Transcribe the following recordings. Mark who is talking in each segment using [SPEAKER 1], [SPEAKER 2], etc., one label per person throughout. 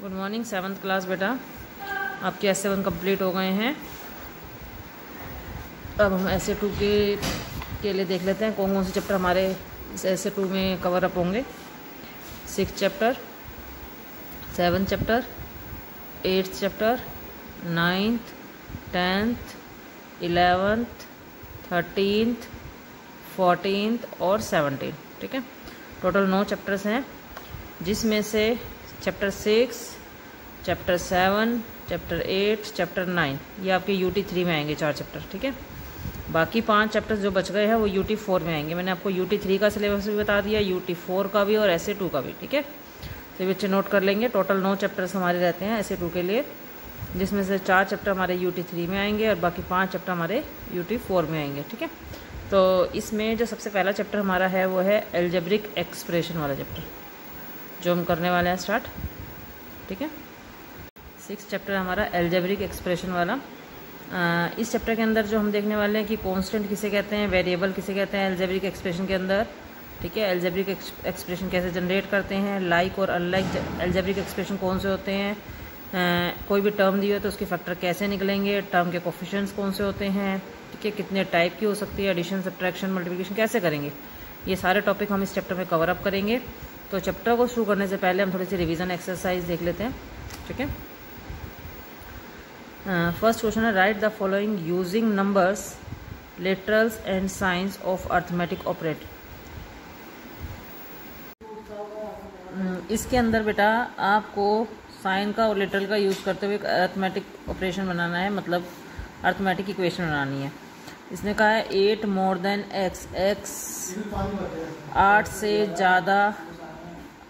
[SPEAKER 1] Good morning 7th class बेटा, आपके S7 complete हो गए हैं। अब हम SA2 के लिए देख लेते हैं कौन कौन से चैप्टर हमारे इस SA2 में कवर अप होंगे। 6th chapter, 7th chapter, 8th chapter, 9th, 10th, 11th, 13th, 14th और 17th। ठीक है, टोटल 9 चैप्टर्स हैं, जिसमें से चैप्टर 6, चैप्टर 7, चैप्टर 8, चैप्टर 9 ये आपके UT3 में आएंगे 4 चैप्टर। ठीक है, बाकी 5 चैप्टर्स जो बच गए हैं वो UT4 में आएंगे। मैंने आपको UT3 का सिलेबस भी बता दिया, UT4 का भी और SA2 का भी। ठीक है, तो बच्चे नोट कर लेंगे। टोटल 9 चैप्टर्स हमारे रहते हैं SA2 के लिए, जिसमें से 4 चैप्टर हमारे UT3 में आएंगे और बाकी 5 चैप्टर हमारे UT4 में आएंगे। ठीक है, तो इसमें जो सबसे पहला चैप्टर हमारा है वो है एल्जेब्रिक एक्सप्रेशन वाला चैप्टर, जो हम करने वाले हैं स्टार्ट। ठीक है, 6th चैप्टर हमारा एल्जेब्रिक एक्सप्रेशन वाला। इस चैप्टर के अंदर जो हम देखने वाले हैं कि कांस्टेंट किसे कहते हैं, वेरिएबल किसे कहते हैं एल्जेब्रिक एक्सप्रेशन के अंदर। ठीक है, एल्जेब्रिक एक्सप्रेशन कैसे जनरेट करते हैं, लाइक और अनलाइक एल्जेब्रिक एक्सप्रेशन कौन से होते हैं, कोई भी टर्म दी हो तो उसके फैक्टर कैसे निकलेंगे, टर्म के कोफिशिएंट्स कौन से होते हैं। ठीक है, कितने टाइप की हो सकती है, एडिशन, सब्ट्रैक्शन, मल्टीप्लिकेशन कैसे करेंगे, ये सारे टॉपिक हम इस चैप्टर में कवर अप करेंगे। तो चैप्टर को शुरू करने से पहले हम थोड़ी सी रिवीजन एक्सरसाइज देख लेते हैं। ठीक है, फर्स्ट क्वेश्चन है right the following using numbers, literals and science of arithmetic operator. इसके अंदर बेटा आपको साइन का और लिटरल का यूज करते हुए एक अर्थमेटिक ऑपरेशन बनाना है, मतलब अर्थमेटिक इक्वेशन बनानी है। इसने कहा है 8 मोर देन x, x 8 से ज़्यादा,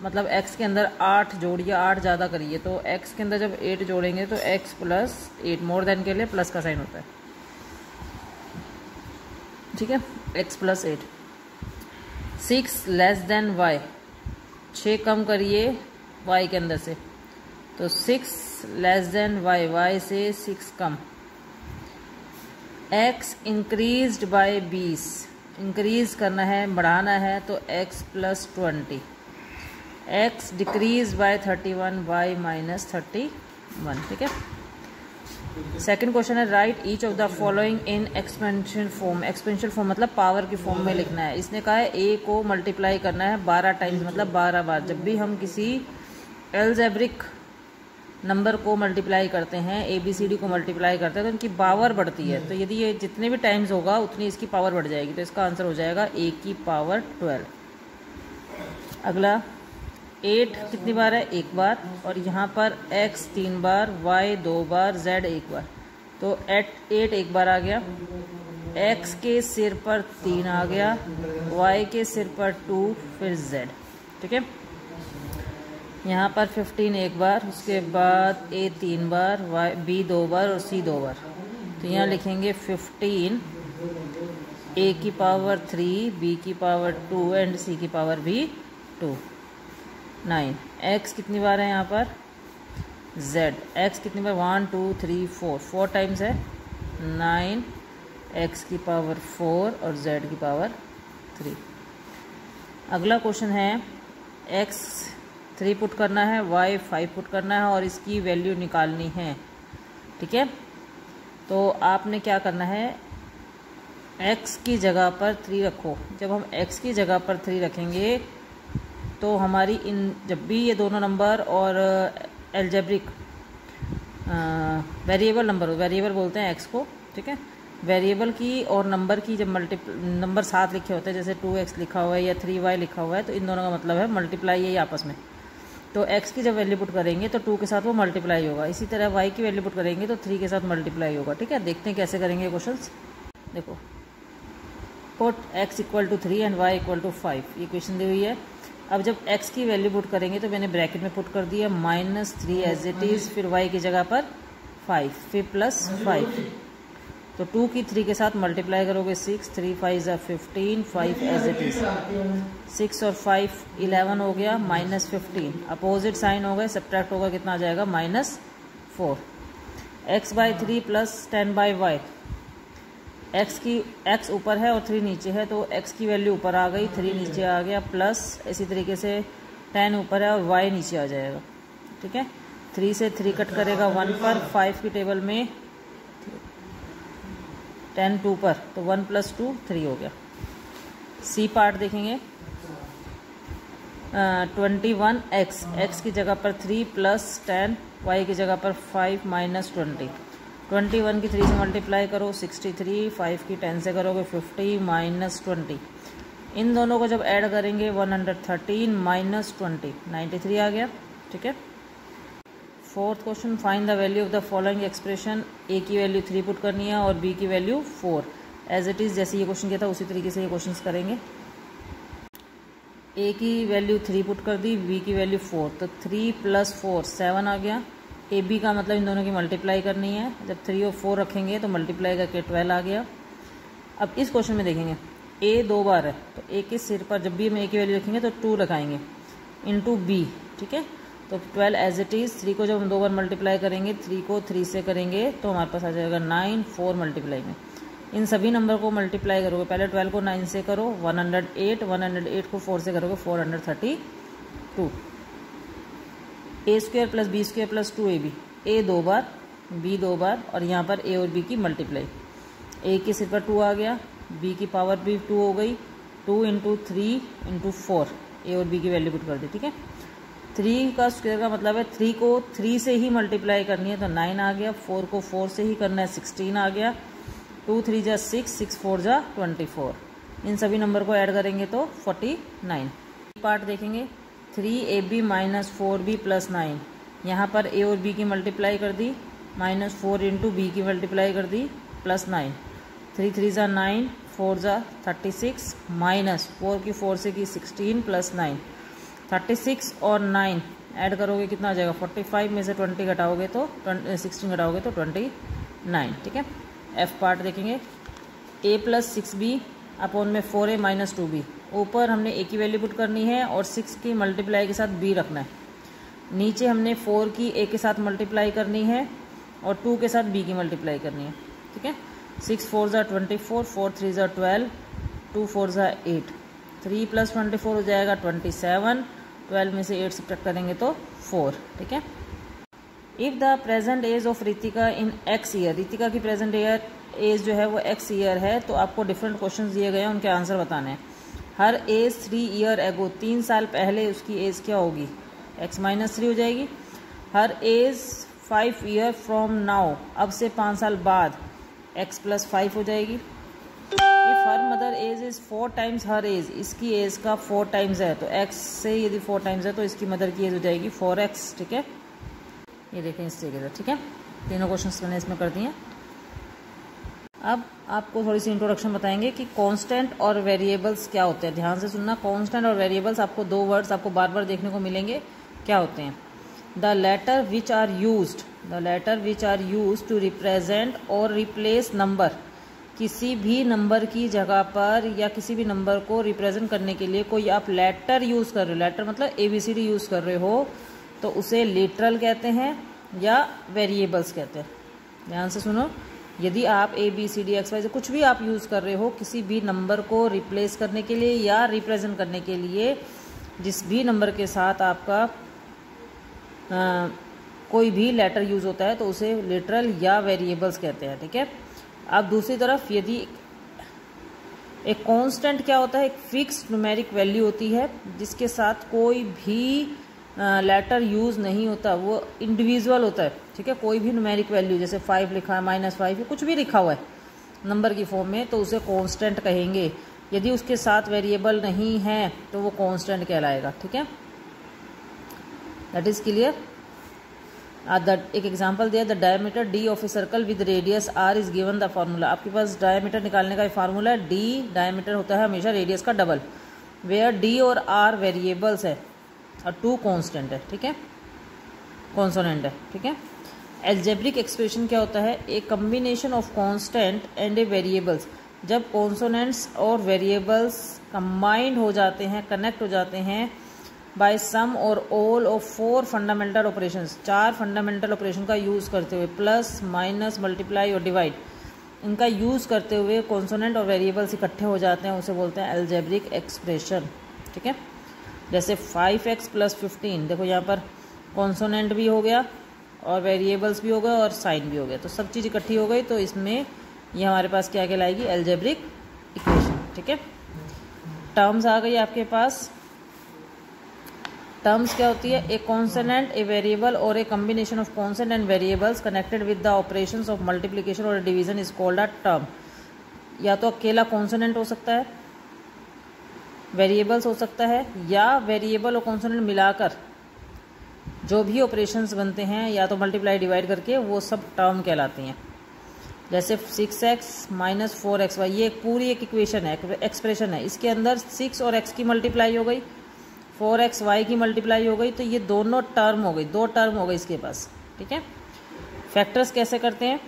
[SPEAKER 1] मतलब x के अंदर 8 जोड़िए, 8 ज़्यादा करिए। तो x के अंदर जब 8 जोड़ेंगे तो x प्लस 8, मोर देन के लिए प्लस का साइन होता है। ठीक है, x plus 8। 6 less than y, 6 कम करिए y के अंदर से, तो 6 लेस देन y, y से 6 कम। x इंक्रीज्ड बाय 20, इंक्रीज करना है, बढ़ाना है, तो x plus 20। x decrease by 31, y minus 31। ठीक है, सेकंड क्वेश्चन है right each of the following in expansion form. Expansion form मतलब पावर की फॉर्म में लिखना है। इसने कहा है a को मल्टीप्लाई करना है 12 टाइम्स, मतलब 12 बार। जब भी हम किसी एल्जेब्रिक नंबर को मल्टीप्लाई करते हैं, ABCD को मल्टीप्लाई करते हैं, तो इनकी पावर बढ़ती है। तो यदि ये जितने भी टाइम्स होगा उतनी इसकी पावर बढ़ जाएगी। तो इसका आंसर हो जाएगा a की पावर 12। अगला 8 कितनी बार है, 1 बार, और यहाँ पर x 3 बार, y 2 बार, z 1 बार। तो 8 1 बार आ गया, x के सिर पर 3 आ गया, y के सिर पर 2, फिर z। ठीक है, यहाँ पर 15 1 बार, उसके बाद a 3 बार, b 2 बार और c 2 बार। तो यहाँ लिखेंगे 15 a की पावर 3, b की पावर 2 एंड c की पावर भी 2। 9 x कितनी बार है यहाँ पर, z x कितनी बार, 1 2 3 4 टाइम्स है। 9 x की पावर 4 और z की पावर 3। अगला क्वेश्चन है x 3 पुट करना है, y 5 पुट करना है और इसकी वैल्यू निकालनी है। ठीक है, तो आपने क्या करना है, x की जगह पर 3 रखो। जब हम x की जगह पर 3 रखेंगे तो हमारी इन जब भी ये दोनों नंबर और एल्जेब्रिक वेरिएबल नंबर, वेरिएबल बोलते हैं x को। ठीक है, वेरिएबल की और नंबर की जब नंबर साथ लिखे होते हैं, जैसे 2x लिखा हुआ है या 3y लिखा हुआ है, तो इन दोनों का मतलब है मल्टीप्लाई है आपस में। तो x की जब वैल्यू पुट करेंगे तो 2 के साथ वो मल्टीप्लाई होगा। इसी तरह y की वैल्यू पुट करेंगे तो 3 के साथ मल्टीप्लाई होगा। ठीक है, देखते हैं कैसे करेंगे क्वेश्चन। देखो, put x equal to 3 and y equal to 5, ये क्वेश्चन दी हुई है। अब जब x की वैल्यू पुट करेंगे तो मैंने ब्रैकेट में पुट कर दिया -3 एज इट इज़, फिर y की जगह पर 5, फिर प्लस 5। तो 2 की 3 के साथ मल्टीप्लाई करोगे 6, 3 5 15, 5 एज इट इज़। 6 और 5 11 हो गया, -15। अपोजिट साइन हो गए, सब्ट्रैक्ट होगा, कितना आ जाएगा, -4। x/3 प्लस 10/y, x ऊपर है और 3 नीचे है, तो x की वैल्यू ऊपर आ गई, 3 नीचे आ गया, प्लस इसी तरीके से 10 ऊपर है और y नीचे आ जाएगा। ठीक है, 3 से 3 कट करेगा 1 पर, 5 की टेबल में 10 2 पर, तो 1 + 2 3 हो गया। सी पार्ट देखेंगे 21x, x की जगह पर 3 + 10, y की जगह पर 5 - 20। 21 की 3 से मल्टीप्लाई करो 63, 5 की 10 से करोगे 50 - 20। इन दोनों को जब ऐड करेंगे 113 - 20, 93 आ गया। ठीक है। Fourth question, find the value of the following expression. A की वैल्यू 3 पुट करनी है और बी की वैल्यू 4। एज इट इज़ जैसे ये क्वेश्चन किया था उसी तरीके से ये क्वेश्चन करेंगे। ए की वैल्यू 3 पुट कर दी, बी की वैल्यू 4, तो 3 + 4 7 आ गया। ए बी का मतलब इन दोनों की मल्टीप्लाई करनी है, जब 3 और 4 रखेंगे तो मल्टीप्लाई करके 12 आ गया। अब इस क्वेश्चन में देखेंगे ए 2 बार है, तो ए के सिर पर जब भी हम ए की वैल्यू रखेंगे तो 2 लगाएंगे इंटू बी। ठीक है, तो 12 एज इट इज़। 3 को जब हम 2 बार मल्टीप्लाई करेंगे, 3 को 3 से करेंगे तो हमारे पास आ जाएगा 9, 4 मल्टीप्लाई में। इन सभी नंबर को मल्टीप्लाई करोगे, पहले 12 को 9 से करो 108, 108 को 4 से करोगे 432। a² + b² + 2ab, a 2 bar, b 2 बार, और यहाँ पर a और b की मल्टीप्लाई। a के सिर पर 2 आ गया, b की पावर भी 2 हो गई, 2 × 3 × 4, a और b की वैल्यू पुट कर दी। ठीक है, 3 का स्क्वायर का मतलब है 3 को 3 से ही मल्टीप्लाई करनी है तो 9 आ गया, 4 को 4 से ही करना है 16 आ गया, 2 3 जा 6, 6 4 जा 24। इन सभी नंबर को ऐड करेंगे तो 49। पार्ट देखेंगे 3ab - 4b + 9, यहाँ पर a और b की मल्टीप्लाई कर दी, -4 × b की मल्टीप्लाई कर दी, +9, 3 3 जा 9, 4 जा 36, -4 की 4 से की 16 + 9, 36 और 9 ऐड करोगे कितना आ जाएगा 45 में से 20 घटाओगे तो 16 घटाओगे तो 29। ठीक है। एफ पार्ट देखेंगे a + 6b / 4a - 2b। ऊपर हमने a की वैल्यू पुट करनी है और 6 की मल्टीप्लाई के साथ b रखना है। नीचे हमने 4 की a के साथ मल्टीप्लाई करनी है और 2 के साथ b की मल्टीप्लाई करनी है। ठीक है, 6 4 जा 24, 4 3 जा 12, 2 4 जा 8, 3 + 24 हो जाएगा 27, 12 में से 8 सब्ट्रैक्ट करेंगे तो 4। ठीक है। If the present age of Ritika in x year, Ritika की प्रेजेंट एज जो है वो x ईयर है, तो आपको डिफरेंट क्वेश्चन दिए गए हैं, उनके आंसर बताने हैं। हर एज 3 ईयर एगो, 3 साल पहले उसकी एज क्या होगी, x - 3 हो जाएगी। हर एज 5 ईयर फ्रॉम नाउ, अब से 5 साल बाद x + 5 हो जाएगी। If her mother age is 4 times her age, इसकी एज का 4 टाइम्स है तो x से यदि 4 टाइम्स है तो इसकी मदर की एज हो जाएगी 4x। ठीक है, ये देखें इस तरीके से। ठीक है, तीनों क्वेश्चंस मैंने इसमें कर दिए। अब आपको थोड़ी सी इंट्रोडक्शन बताएंगे कि कांस्टेंट और वेरिएबल्स क्या होते हैं। ध्यान से सुनना, कांस्टेंट और वेरिएबल्स आपको 2 वर्ड्स आपको बार बार देखने को मिलेंगे। क्या होते हैं? The letter which are used to represent और रिप्लेस नंबर। किसी भी नंबर की जगह पर या किसी भी नंबर को रिप्रेजेंट करने के लिए कोई आप लेटर यूज़ कर रहे हो, लेटर मतलब ABCD यूज़ कर रहे हो, तो उसे लिटरल कहते हैं या वेरिएबल्स कहते हैं। ध्यान से सुनो, यदि आप ABCD XY कुछ भी आप यूज़ कर रहे हो किसी भी नंबर को रिप्लेस करने के लिए या रिप्रेजेंट करने के लिए, जिस भी नंबर के साथ आपका कोई भी लेटर यूज़ होता है तो उसे लिटरल या वेरिएबल्स कहते हैं। ठीक है। अब दूसरी तरफ यदि एक कांस्टेंट क्या होता है, एक फिक्स्ड न्यूमेरिक वैल्यू होती है जिसके साथ कोई भी लेटर यूज़ नहीं होता, वो इंडिविजुअल होता है। ठीक है, कोई भी न्यूमेरिक वैल्यू जैसे 5 लिखा है, -5 कुछ भी लिखा हुआ है नंबर की फॉर्म में, तो उसे कांस्टेंट कहेंगे। यदि उसके साथ वेरिएबल नहीं है तो वो कांस्टेंट कहलाएगा। ठीक है, दैट इज क्लियर। एक एग्जाम्पल दिया, the diameter d of a circle with radius r is given the formula. आपके पास डायमीटर निकालने का फार्मूला है, d डायमीटर होता है हमेशा रेडियस का डबल, वेयर d और r वेरिएबल्स है और 2 कांस्टेंट है। ठीक है, कॉन्सोनेंट है। ठीक है। एल्जेब्रिक एक्सप्रेशन क्या होता है, ए combination of constant and A variables. जब कॉन्सोनेंट्स और वेरिएबल्स कंबाइंड हो जाते हैं, कनेक्ट हो जाते हैं बाय सम और all of 4 fundamental operations, 4 fundamental operation का यूज़ करते हुए, प्लस माइनस मल्टीप्लाई और डिवाइड, इनका यूज़ करते हुए कॉन्सोनेंट और वेरिएबल्स इकट्ठे हो जाते हैं, उसे बोलते हैं एल्जेब्रिक एक्सप्रेशन। ठीक है, जैसे 5x + 15, देखो यहाँ पर कॉन्सोनेंट भी हो गया और वेरिएबल्स भी हो गए और साइन भी हो गया, तो सब चीज़ इकट्ठी हो गई, तो इसमें ये हमारे पास क्या कहलाएगी, अलजेब्रिक इक्वेशन। ठीक है, टर्म्स आ गई आपके पास। टर्म्स क्या होती है, ए कॉन्सोनेंट, ए वेरिएबल और a combination of consonant and variables connected with the operations of multiplication और division is called a term. या तो अकेला कॉन्सोनेंट हो सकता है, वेरिएबल्स हो सकता है, या वेरिएबल और कॉन्सोनेंट मिलाकर जो भी ऑपरेशंस बनते हैं या तो मल्टीप्लाई डिवाइड करके, वो सब टर्म कहलाती हैं। जैसे 6x माइनस 4xy, ये पूरी एक इक्वेशन है, एक्सप्रेशन है, इसके अंदर 6 और x की मल्टीप्लाई हो गई, 4xy की मल्टीप्लाई हो गई, तो ये दोनों टर्म हो गई, दो टर्म हो गई इसके पास। ठीक है, फैक्टर्स कैसे करते हैं,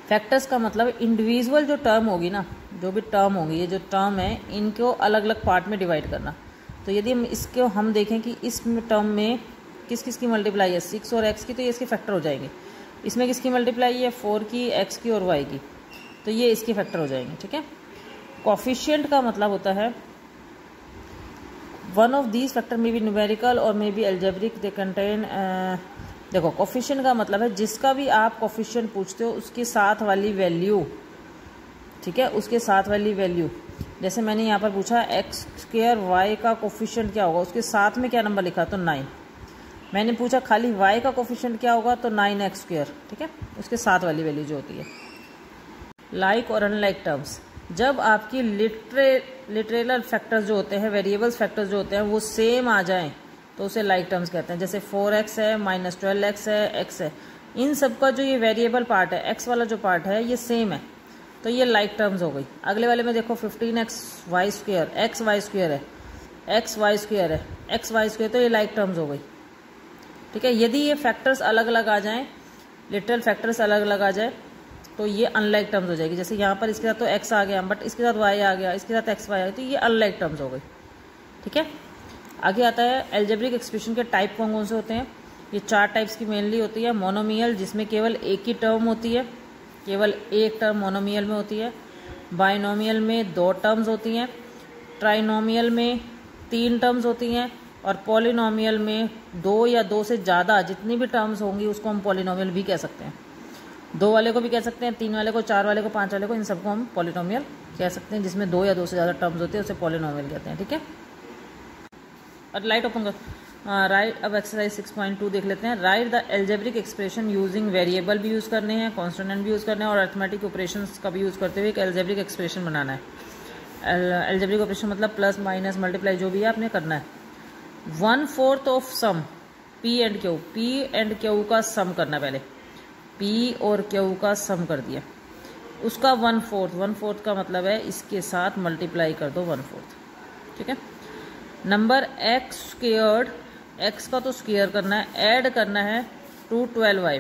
[SPEAKER 1] फैक्टर्स का मतलब इंडिविजुअल जो टर्म होगी ना, जो भी टर्म होगी, ये जो टर्म है इनको अलग अलग पार्ट में डिवाइड करना। तो यदि हम देखें कि इस टर्म में किस किस की मल्टीप्लाई है, 6 और x की, तो ये इसके फैक्टर हो जाएंगे। इसमें किसकी मल्टीप्लाई है, 4 की, x की और y की, तो ये इसके फैक्टर हो जाएंगे। ठीक है, कोफिशिएंट का मतलब होता है one of these factor may be numerical और may be algebraic, they contain. देखो, कोफिशिएंट का मतलब है जिसका भी आप कोफिशिएंट पूछते हो उसके साथ वाली वैल्यू। ठीक है, उसके साथ वाली वैल्यू, जैसे मैंने यहाँ पर पूछा x स्क्वायर y का कोफिशिएंट क्या होगा, उसके साथ में क्या नंबर लिखा, तो 9। मैंने पूछा खाली y का कोफिशिएंट क्या होगा, तो 9x स्क्वायर। ठीक है, उसके साथ वाली वैल्यू जो होती है। लाइक और अनलाइक टर्म्स, जब आपकी लिटरेलर फैक्टर्स जो होते हैं, वेरिएबल्स फैक्टर्स जो होते हैं, वो सेम आ जाएं तो उसे लाइक टर्म्स कहते हैं। जैसे 4x है, माइनस 12x है, x है, इन सब का जो ये वेरिएबल पार्ट है, x वाला जो पार्ट है ये सेम है, तो ये लाइक टर्म्स हो गई। अगले वाले में देखो 15xy स्क्वायर, xy स्क्वायर है, xy स्क्वायर है, xy स्क्वायर, तो ये लाइक टर्म्स हो गई। ठीक है, यदि ये फैक्टर्स अलग अलग आ जाएं, लिटरल फैक्टर्स अलग अलग आ जाए, तो ये अनलाइक टर्म्स हो जाएगी। जैसे यहाँ पर इसके साथ तो x आ गया, बट इसके साथ y आ गया, इसके साथ xy आ गया, तो ये अनलाइक टर्म्स हो गई। ठीक है, आगे आता है अलजेब्रिक एक्सप्रेशन के टाइप कौन कौन से होते हैं। ये 4 टाइप्स की मेनली होती है। मोनोमियल, जिसमें केवल एक ही टर्म होती है, केवल एक टर्म मोनोमियल में होती है। बाइनोमियल में 2 टर्म्स होती हैं। ट्राइनोमियल में 3 टर्म्स होती हैं। और पॉलिनोमियल में 2 या 2 से ज़्यादा जितनी भी टर्म्स होंगी उसको हम पॉलिनोमियल भी कह सकते हैं। 2 वाले को भी कह सकते हैं, 3 वाले को, 4 वाले को, 5 वाले को, इन सबको हम पॉलिनोमियल कह सकते हैं। जिसमें 2 या 2 से ज़्यादा टर्म्स होती है उसे पॉलिनोमियल कहते हैं। ठीक है, और लाइट ओपन कर, राइट। अब एक्सरसाइज 6.2 देख लेते हैं। Right the algebraic expression using variable भी यूज़ करने हैं, कॉन्स्टेंट भी यूज़ करने हैं, और अरिथमेटिक ऑपरेशंस का भी यूज़ करते हुए एक अलजेब्रिक एक्सप्रेशन बनाना है। अलजेब्रिक ऑपरेशन मतलब प्लस माइनस मल्टीप्लाई जो भी है आपने करना है। 1/4 of sum P and Q, P and Q का सम करना, पहले P और Q का सम कर दिया, उसका 1/4 का मतलब है इसके साथ मल्टीप्लाई कर दो 1/4। ठीक है, नंबर x स्क्वायर्ड, x का तो स्क्वायर करना है, ऐड करना है टू 12y,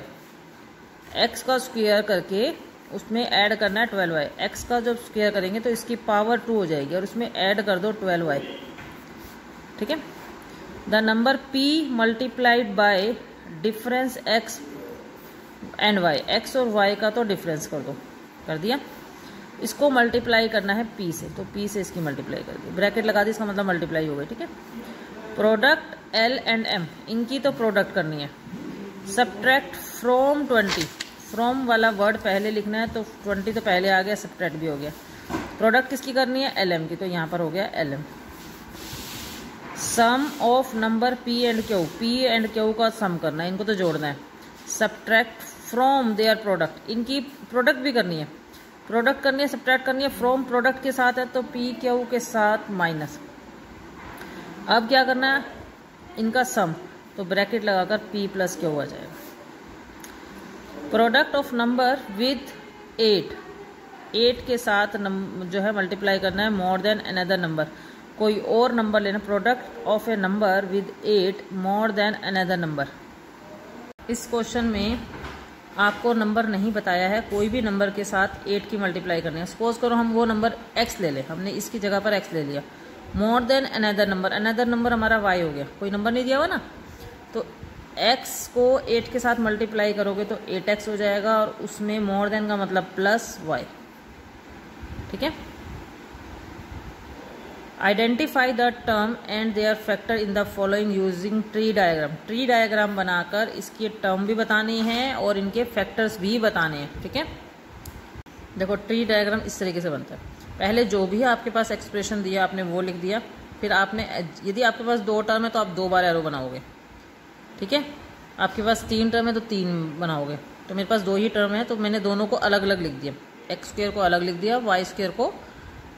[SPEAKER 1] x का स्क्वायर करके उसमें ऐड करना है 12y। x का जब स्क्वायर करेंगे तो इसकी पावर 2 हो जाएगी और उसमें ऐड कर दो 12y। ठीक है, the number p multiplied by difference x and y, x और y का तो डिफरेंस कर दो, कर दिया। इसको मल्टीप्लाई करना है p से, तो p से इसकी मल्टीप्लाई कर दी, ब्रैकेट लगा दी, इसका मतलब मल्टीप्लाई हो गई। ठीक है, प्रोडक्ट l एंड m, इनकी तो प्रोडक्ट करनी है। सब्ट्रैक्ट फ्रॉम 20, फ्रॉम वाला वर्ड पहले लिखना है, तो 20 तो पहले आ गया, सब्ट्रैक्ट भी हो गया। प्रोडक्ट किसकी करनी है, lm की, तो यहाँ पर हो गया lm। Sum of number p and q का सम करना है, इनको तो जोड़ना है। सब्ट्रैक्ट फ्रॉम देयर प्रोडक्ट, इनकी प्रोडक्ट भी करनी है, प्रोडक्ट करनी है, सब्ट्रैक्ट करनी है। फ्रॉम प्रोडक्ट के साथ है तो p q के साथ माइनस। अब क्या करना है, इनका सम, तो ब्रैकेट लगाकर p प्लस q आ जाएगा। प्रोडक्ट ऑफ नंबर विद 8 के साथ जो है मल्टीप्लाई करना है मोर देन अनदर नंबर, कोई और नंबर लेना। Product of A number with 8 more than another number. इस क्वेश्चन में आपको नंबर नहीं बताया है, कोई भी नंबर के साथ 8 की मल्टीप्लाई करनी है। सपोज करो हम वो नंबर x ले लें, हमने इसकी जगह पर x ले लिया। मोर देन अनदर नंबर हमारा y हो गया, कोई नंबर नहीं दिया हुआ ना, तो x को 8 के साथ मल्टीप्लाई करोगे तो 8x हो जाएगा, और उसमें मोर देन का मतलब प्लस y। ठीक है, identify the term and their factor in the following using tree diagram. Tree diagram बनाकर इसकी टर्म भी बतानी है और इनके फैक्टर्स भी बताने हैं। ठीक है, देखो ट्री डायग्राम इस तरीके से बनता है। पहले जो भी आपके पास एक्सप्रेशन दिया आपने वो लिख दिया, फिर आपने यदि आपके पास 2 टर्म है तो आप 2 बार एरो बनाओगे। ठीक है, आपके पास 3 टर्म है तो 3 बनाओगे। तो मेरे पास 2 ही टर्म है तो मैंने दोनों को अलग अलग लिख दिया, एक्स स्क्वायर को अलग लिख दिया, वाई स्क्वायर को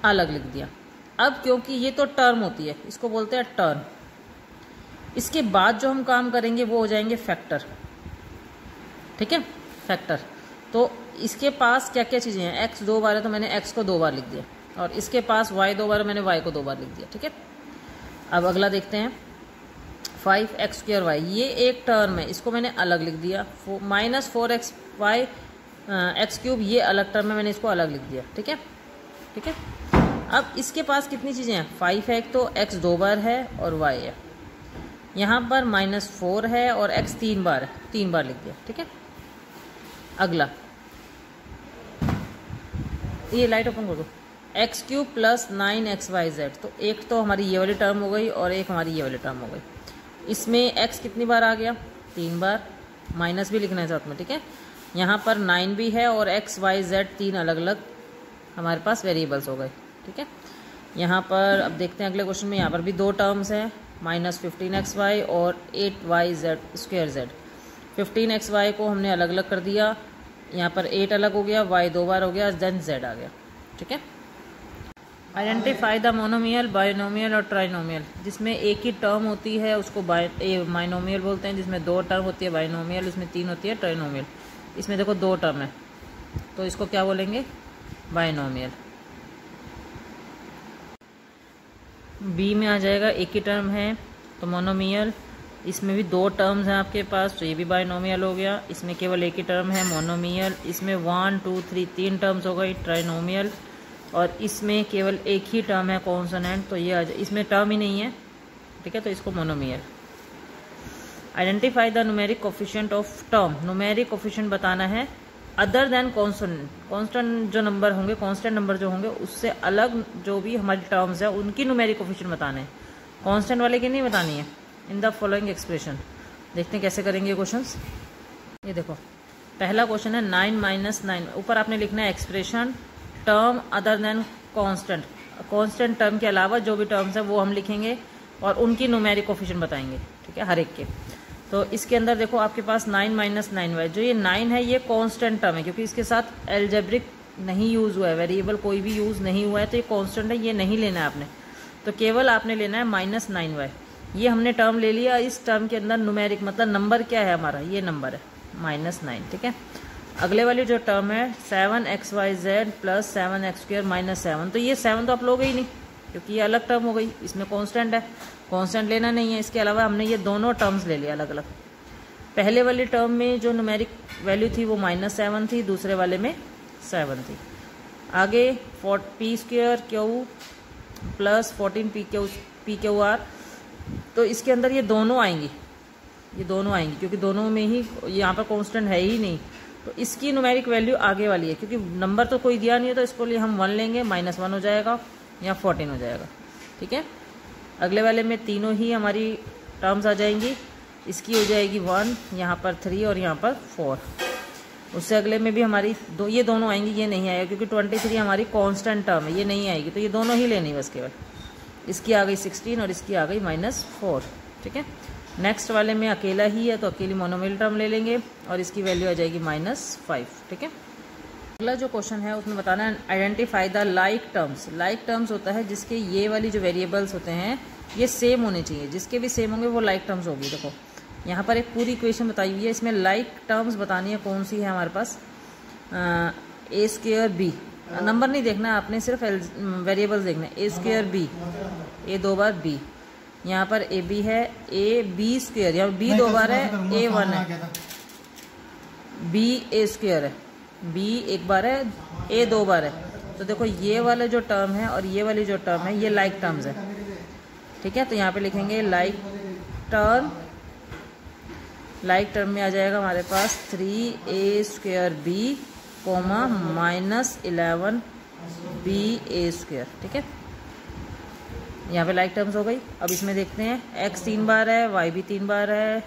[SPEAKER 1] अलग लिख दिया। अब क्योंकि ये तो टर्म होती है, इसको बोलते हैं टर्म। इसके बाद जो हम काम करेंगे वो हो जाएंगे फैक्टर। ठीक है, फैक्टर। तो इसके पास क्या क्या चीज़ें हैं, एक्स 2 बार है तो मैंने एक्स को 2 बार लिख दिया, और इसके पास वाई 2 बार है, मैंने वाई को 2 बार लिख दिया। ठीक है, अब अगला देखते हैं 5x स्क्वायर वाई, ये एक टर्म है, इसको मैंने अलग लिख दिया। -4x वाई एक्स क्यूब, ये अलग टर्म है, मैंने इसको अलग लिख दिया। ठीक है, ठीक है। अब इसके पास कितनी चीज़ें हैं, 5 है तो x 2 बार है और y है। यहाँ पर -4 है और x 3 बार है, 3 बार लिख दिया। ठीक है, अगला ये लाइट ओपन कर दो, एक्स क्यूब प्लस 9xyz। तो एक तो हमारी ये वाली टर्म हो गई और एक हमारी ये वाली टर्म हो गई। इसमें x कितनी बार आ गया, 3 बार, माइनस भी लिखना है साथ में। ठीक है, यहाँ पर 9 भी है और x y z 3 अलग अलग हमारे पास वेरिएबल्स हो गए। ठीक है, यहाँ पर अब देखते हैं अगले क्वेश्चन में, यहाँ पर भी 2 टर्म्स हैं, -15xy और 8yz स्क्वायर z। 15xy को हमने अलग अलग कर दिया, यहाँ पर 8 अलग हो गया, y 2 बार हो गया, देन z आ गया। ठीक है, आइडेंटिफाई द मोनोमियल, बाइनोमियल और ट्राइनोमियल। जिसमें एक ही टर्म होती है उसको माइनोमियल बोलते हैं, जिसमें 2 टर्म होती है बाइनोमियल, इसमें 3 होती है ट्राइनोमियल। इसमें देखो 2 टर्म है तो इसको क्या बोलेंगे, बाइनोमियल। बी में आ जाएगा, एक ही टर्म है तो मोनोमियल। इसमें भी 2 टर्म्स हैं आपके पास तो ये भी बाइनोमियल हो गया। इसमें केवल एक ही टर्म है, मोनोमियल। इसमें 1 2 3 3 टर्म्स हो गई, ट्राइनोमियल। और इसमें केवल एक ही टर्म है कॉन्सोनेंट, तो ये आ जाए, इसमें टर्म ही नहीं है। ठीक है, तो इसको monomial. Identify the numeric coefficient of term. Numeric coefficient बताना है अदर देन कॉन्स्टेंट। कॉन्स्टेंट जो नंबर होंगे, कॉन्स्टेंट नंबर जो होंगे उससे अलग जो भी हमारी टर्म्स है उनकी न्यूमेरिक कोफिशिएंट बताने हैं, कॉन्स्टेंट वाले की नहीं बतानी है। इन द फॉलोइंग एक्सप्रेशन, देखते हैं कैसे करेंगे क्वेश्चंस। ये देखो पहला क्वेश्चन है 9 - 9, ऊपर आपने लिखना है expression term other than constant. Constant term के अलावा जो भी टर्म्स है वो हम लिखेंगे और उनकी न्यूमेरिक कोफिशिएंट बताएंगे। ठीक है, हर एक के। तो इसके अंदर देखो आपके पास 9 - 9y, जो ये 9 है ये कांस्टेंट टर्म है क्योंकि इसके साथ एल्जेब्रिक नहीं यूज हुआ है, वेरिएबल कोई भी यूज नहीं हुआ है, तो ये कांस्टेंट है, ये नहीं लेना है आपने। तो केवल आपने लेना है -9y। ये हमने टर्म ले लिया, इस टर्म के अंदर न्यूमेरिक मतलब नंबर क्या है हमारा, ये नंबर है -9। ठीक है, अगले वाली जो टर्म है 7xyz प्लस 7x² -7, तो ये 7 तो आप लोगे ही नहीं क्योंकि ये अलग टर्म हो गई, इसमें कांस्टेंट है, कांस्टेंट लेना नहीं है। इसके अलावा हमने ये दोनों टर्म्स ले लिया अलग अलग। पहले वाली टर्म में जो न्यूमेरिक वैल्यू थी वो -7 थी, दूसरे वाले में 7 थी। आगे p² प्लस 14 तो इसके अंदर ये दोनों आएंगी, क्योंकि दोनों में ही यहाँ पर कांस्टेंट है ही नहीं, तो इसकी न्यूमेरिक वैल्यू आगे वाली है। क्योंकि नंबर तो कोई दिया नहीं है तो इसको लिए हम 1 लेंगे, -1 हो जाएगा या 14 हो जाएगा। ठीक है, अगले वाले में तीनों ही हमारी टर्म्स आ जाएंगी। इसकी हो जाएगी 1, यहाँ पर 3 और यहाँ पर 4। उससे अगले में भी हमारी ये दोनों आएंगी, ये नहीं आएगा क्योंकि 23 हमारी कांस्टेंट टर्म है, ये नहीं आएगी, तो ये दोनों ही लेनी बस केवल। इसकी आ गई 16 और इसकी आ गई -4। ठीक है, नेक्स्ट वाले में अकेला ही है तो अकेली मोनोमियल टर्म ले लेंगे और इसकी वैल्यू आ जाएगी -5। ठीक है, अगला जो क्वेश्चन है उसमें बताना है identify the like terms. Like terms होता है जिसके ये वाली जो वेरिएबल्स होते हैं ये सेम होने चाहिए, जिसके भी सेम होंगे वो लाइक टर्म्स होगी। देखो यहाँ पर एक पूरी इक्वेशन बताई हुई है, इसमें लाइक टर्म्स बतानी है कौन सी है हमारे पास, a²b। नंबर नहीं देखना आपने, सिर्फ वेरिएबल्स देखना है। a²b, a 2 बार b, यहाँ पर ab है, ab², यहाँ b 2 बार है, a1 है, b a² है, b 1 बार है, a 2 बार है। तो देखो ये वाला जो टर्म है और ये वाली जो टर्म है ये लाइक टर्म्स है। ठीक है, तो यहाँ पे लिखेंगे लाइक टर्म। लाइक टर्म में आ जाएगा हमारे पास 3a² b, -11 b a²। ठीक है, यहाँ पे लाइक टर्म्स हो गई। अब इसमें देखते हैं x 3 बार है, y भी 3 बार है,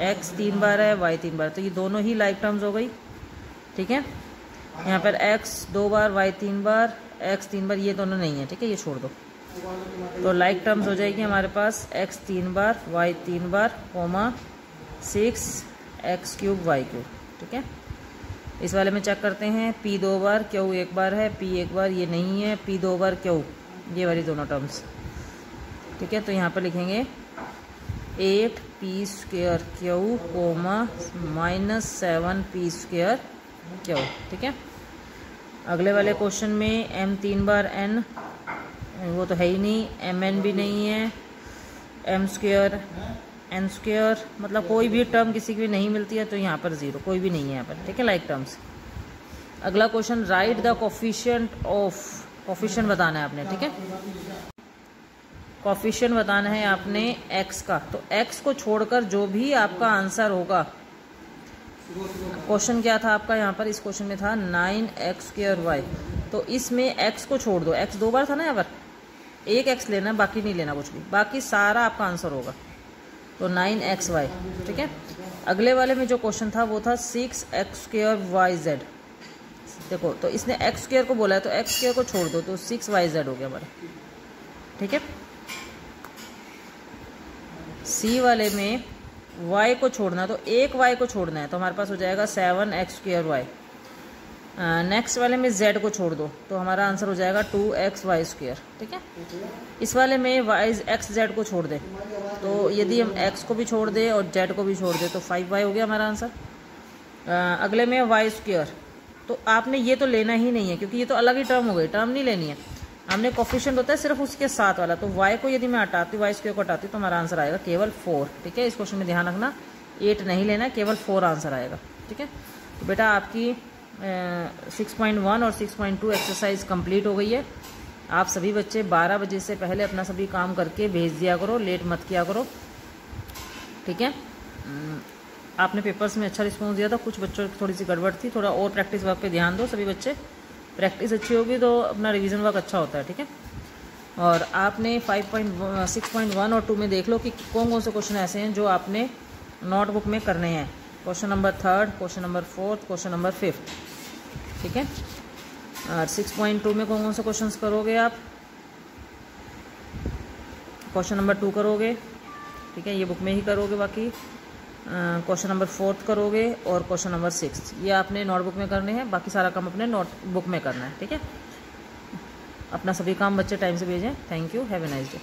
[SPEAKER 1] x 3 बार है, y 3 बार, तो ये दोनों ही लाइक टर्म्स हो गई। ठीक है, यहाँ पर x 2 बार, y 3 बार, x 3 बार, ये दोनों नहीं है। ठीक है, ये छोड़ दो। तो लाइक टर्म्स हो जाएगी हमारे पास x 3 बार, y 3 बार, comma 6x cube y cube. ठीक है, इस वाले में चेक करते हैं p 2 बार, q 1 बार है, p 1 बार, ये नहीं है, p 2 बार q, ये वाली दोनों टर्म्स। ठीक है, तो यहाँ पर लिखेंगे 8p square q comma -7p square q। ठीक है, अगले वाले क्वेश्चन में m 3 बार n, वो तो है ही नहीं, mn भी नहीं है, m स्क्वायर n स्क्वायर, मतलब कोई भी टर्म किसी की भी नहीं मिलती है, तो यहाँ पर 0, कोई भी नहीं है यहाँ पर। ठीक है, लाइक टर्म्स। अगला question, right the coefficient of, coefficient बताना है आपने। ठीक है, कोफिशिएंट बताना है आपने x का, तो x को छोड़कर जो भी आपका आंसर होगा, क्वेश्चन क्या था आपका यहाँ पर, इस क्वेश्चन में था 9x स्क्वायर y, तो इसमें x को छोड़ दो, x 2 बार था ना, यहाँ पर एक x लेना, बाकी नहीं लेना कुछ भी, बाकी सारा आपका आंसर होगा, तो 9xy। ठीक है, अगले वाले में जो क्वेश्चन था वो था 6x स्क्वायर yz। देखो, तो इसने x स्क्वायर को बोला है, तो x स्क्वायर को छोड़ दो, तो 6yz हो गया हमारा। ठीक है, C वाले में y को छोड़ना, तो एक y को छोड़ना है, तो हमारे पास हो जाएगा 7x स्क्वायर y। नेक्स्ट वाले में z को छोड़ दो, तो हमारा आंसर हो जाएगा 2xy स्क्वायर। ठीक है, इस वाले में x z को छोड़ दे, तो यदि हम x को भी छोड़ दे और z को भी छोड़ दे, तो 5y हो गया हमारा आंसर। अगले में y स्क्वायर, तो आपने ये तो लेना ही नहीं है, क्योंकि ये तो अलग ही टर्म हो गई, टर्म नहीं लेनी है। हमने कोफिशिएंट होता है सिर्फ उसके साथ वाला, तो y को यदि मैं हटाती हूँ, y स्क्वायर को हटाती हूँ, तो हमारा आंसर आएगा केवल 4। ठीक है, इस क्वेश्चन में ध्यान रखना, 8 नहीं लेना, केवल 4 आंसर आएगा। ठीक है, तो बेटा आपकी 6.1 और 6.2 एक्सरसाइज कंप्लीट हो गई है। आप सभी बच्चे 12 बजे से पहले अपना सभी काम करके भेज दिया करो, लेट मत किया करो। ठीक है, आपने पेपर्स में अच्छा रिस्पॉन्स दिया था, कुछ बच्चों की थोड़ी सी गड़बड़ थी, थोड़ा और प्रैक्टिस वर्क पे ध्यान दो सभी बच्चे। प्रैक्टिस अच्छी होगी तो अपना रिवीजन वर्क अच्छा होता है। ठीक है, और आपने 6.1 और 2 में देख लो कि कौन कौन से क्वेश्चन ऐसे हैं जो आपने नोटबुक में करने हैं। Question number 3, question number 4, question number 5। ठीक है, और 6.2 में कौन कौन से क्वेश्चंस करोगे आप, क्वेश्चन नंबर 2 करोगे। ठीक है, ये बुक में ही करोगे, बाकी क्वेश्चन नंबर 4 करोगे और क्वेश्चन नंबर 6 ये आपने नोटबुक में करने हैं, बाकी सारा काम अपने नोटबुक में करना है। ठीक है, अपना सभी काम बच्चे टाइम से भेजें। Thank you, have a nice day.